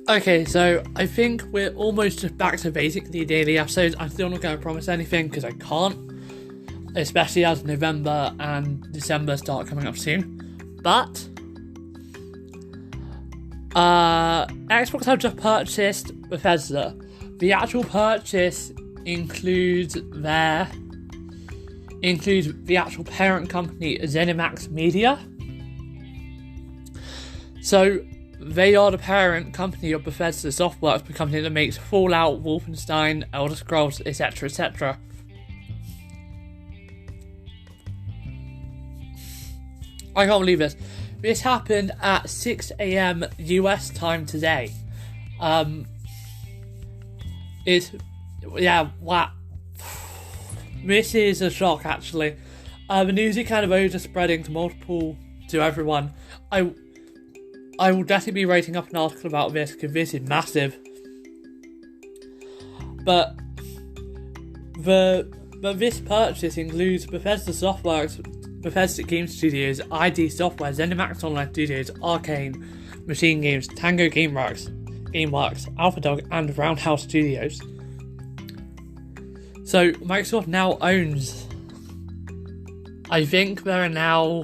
Okay, so I think we're almost just back to basically daily episodes. I'm still not going to promise anything because I can't, especially as November and December start coming up soon. But Xbox have just purchased Bethesda. The actual purchase includes the actual parent company, ZeniMax Media. So they are the parent company of Bethesda Softworks, the company that makes Fallout, Wolfenstein, Elder Scrolls, etc., etc. I can't believe this. This happened at 6 a.m. US time today. Wow. This is a shock, actually. The news is kind of over spreading to everyone. I will definitely be writing up an article about this because this is massive. But this purchase includes Bethesda Softworks, Bethesda Game Studios, ID Software, ZeniMax Online Studios, Arcane, Machine Games, Tango Gameworks, AlphaDog, and Roundhouse Studios. So Microsoft now owns, I think there are now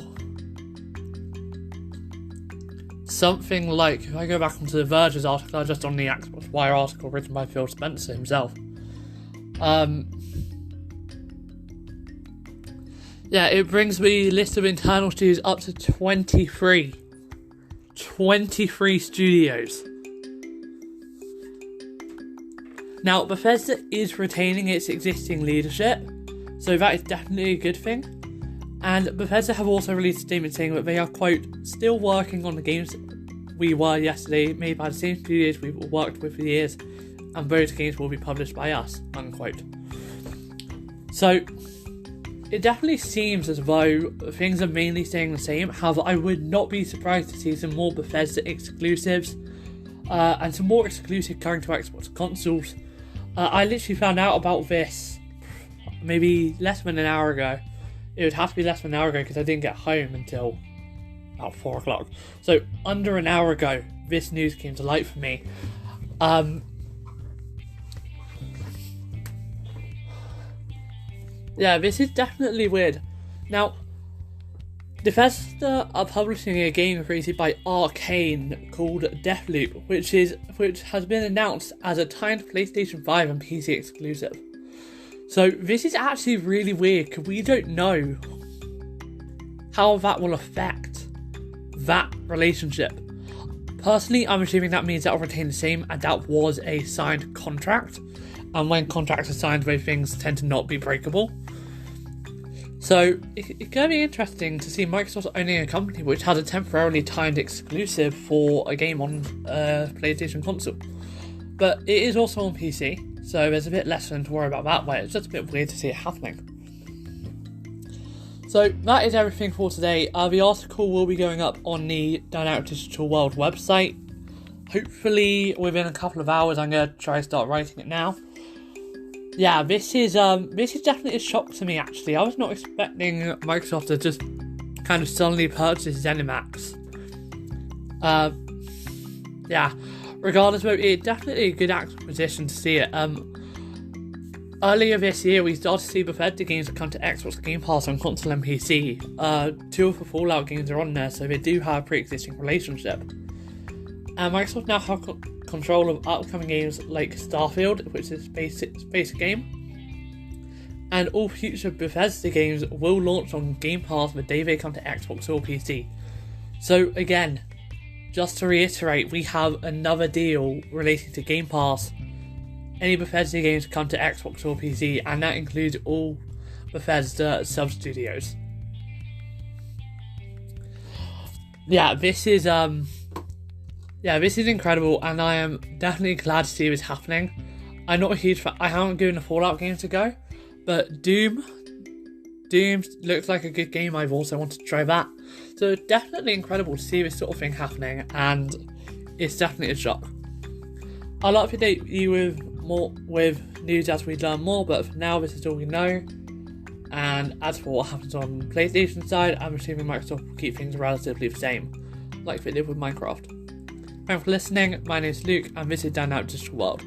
something like, if I go back onto the Verge's article, just on the Xbox Wire article written by Phil Spencer himself. It brings the list of internal studios up to 23. 23 studios. Now, Bethesda is retaining its existing leadership, so that is definitely a good thing. And Bethesda have also released a statement saying that they are, quote, still working on the games we were yesterday, made by the same studios we've worked with for years, and those games will be published by us, unquote. So, it definitely seems as though things are mainly staying the same. However, I would not be surprised to see some more Bethesda exclusives, and some more exclusive coming to Xbox consoles. I literally found out about this maybe less than an hour ago. It would have to be less than an hour ago because I didn't get home until about 4 o'clock. So under an hour ago, this news came to light for me. This is definitely weird. Now, Bethesda are publishing a game created by Arcane called Deathloop, which has been announced as a timed PlayStation 5 and PC exclusive. So this is actually really weird because we don't know how that will affect that relationship. Personally, I'm assuming that means that will retain the same, and that was a signed contract. And when contracts are signed, those things tend to not be breakable. So it's going to be interesting to see Microsoft owning a company which has a temporarily timed exclusive for a game on a PlayStation console. But it is also on PC, so there's a bit less to worry about that way. It's just a bit weird to see it happening. So that is everything for today. The article will be going up on the Dynamic Digital World website. Hopefully within a couple of hours. I'm going to try to start writing it now. Yeah, this is definitely a shock to me, actually. I was not expecting Microsoft to just kind of suddenly purchase ZeniMax. Regardless, it's definitely a good acquisition to see it. Earlier this year, we started to see Bethesda games come to Xbox Game Pass on console and PC. 2 of the Fallout games are on there, so they do have a pre-existing relationship. And Microsoft now have control of upcoming games like Starfield, which is a space game. And all future Bethesda games will launch on Game Pass the day they come to Xbox or PC. So again, just to reiterate, we have another deal relating to Game Pass. Any Bethesda games come to Xbox or PC, and that includes all Bethesda sub-studios. This is incredible, and I am definitely glad to see this happening. I'm not a huge fan. I haven't given the Fallout games a go, but Doom looks like a good game. I've also wanted to try that. So definitely incredible to see this sort of thing happening, and it's definitely a shock. I'll update you with news as we learn more, but for now this is all we know. And as for what happens on the PlayStation side, I'm assuming Microsoft will keep things relatively the same, like they did with Minecraft. Thanks for listening. My name is Luke, and this is Down Out Digital World.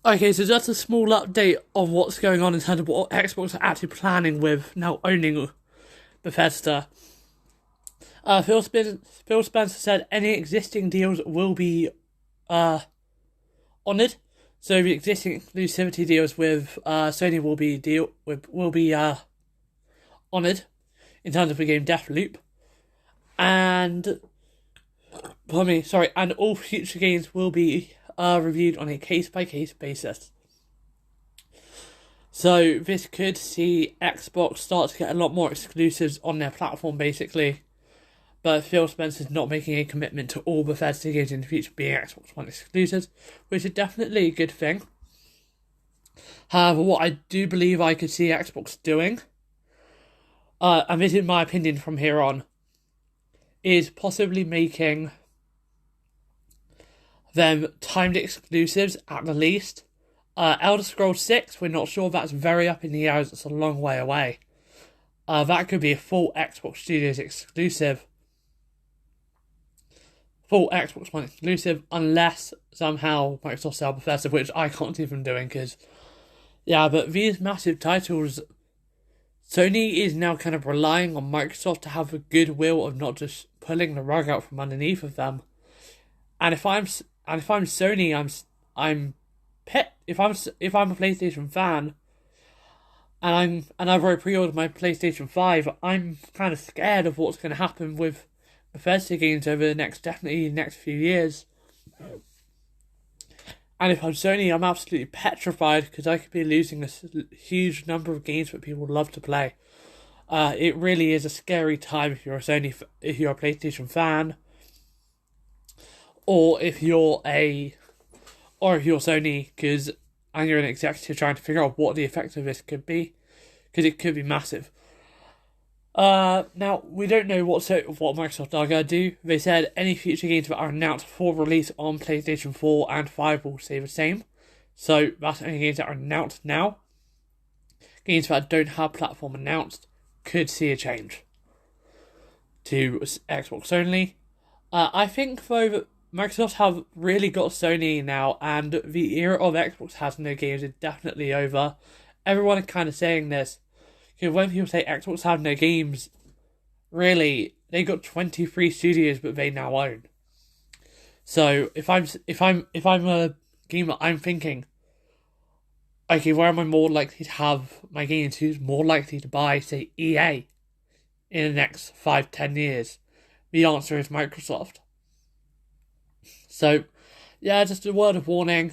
Okay, so just a small update on what's going on in terms of what Xbox are actually planning with now owning Bethesda. Phil Spencer said any existing deals will be honoured. So the existing exclusivity deals with Sony will be honoured in terms of the game Deathloop, and all future games will be reviewed on a case-by-case basis. So this could see Xbox start to get a lot more exclusives on their platform, basically. But Phil Spencer's not making a commitment to all Bethesda games in the future being Xbox One exclusives, which is definitely a good thing. However, what I do believe I could see Xbox doing, and this is my opinion from here on, is possibly making them timed exclusives at the least. Elder Scrolls 6, we're not sure, that's very up in the air as it's a long way away. That could be a full Xbox Studios exclusive. Full Xbox One exclusive, unless somehow Microsoft sell Bethesda, which I can't see them doing, but these massive titles, Sony is now kind of relying on Microsoft to have the goodwill of not just pulling the rug out from underneath of them. And if I'm Sony, I'm pet. If I'm a PlayStation fan, and I've already pre-ordered my PlayStation 5, I'm kind of scared of what's going to happen with Bethesda games over the next few years. And if I'm Sony, I'm absolutely petrified because I could be losing a huge number of games that people love to play. It really is a scary time if you're a PlayStation fan, or if you're Sony, and you're an executive trying to figure out what the effect of this could be, because it could be massive. Now, we don't know what Microsoft are going to do. They said any future games that are announced for release on PlayStation 4 and 5 will stay the same. So that's only games that are announced now. Games that don't have platform announced could see a change to Xbox only. I think, though, that Microsoft have really got Sony now, and the era of Xbox has no games is definitely over. Everyone is kind of saying this. Because when people say Xbox have no games, really, they got 23 studios that they now own. So if I'm a gamer, I'm thinking, okay, where am I more likely to have my games? Who's more likely to buy, say, EA in the next 5-10 years? The answer is Microsoft. So, yeah, just a word of warning.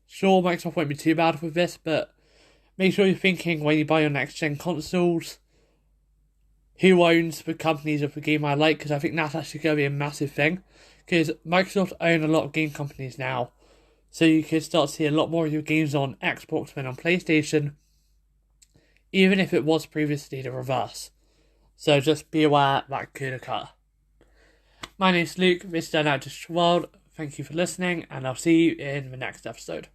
Sure, Microsoft won't be too bad with this, but make sure you're thinking when you buy your next-gen consoles, who owns the companies of the game I like, because I think that's actually going to be a massive thing. Because Microsoft own a lot of game companies now, so you could start to see a lot more of your games on Xbox than on PlayStation, even if it was previously the reverse. So just be aware that could occur. My name's Luke, this is Down Out Digital World. Thank you for listening, and I'll see you in the next episode.